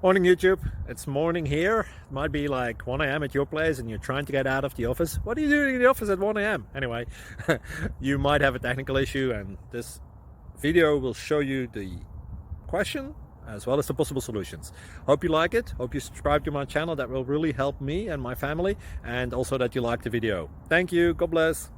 Morning YouTube, it's morning here. It might be like 1 a.m. at your place and you're trying to get out of the office. What are you doing in the office at 1 a.m.? Anyway, you might have a technical issue and this video will show you the question as well as the possible solutions. Hope you like it, hope you subscribe to my channel. That will really help me and my family, and also that you like the video. Thank you, God bless.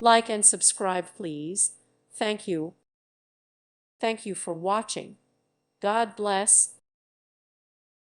Like and subscribe, please. Thank you. Thank you for watching. God bless.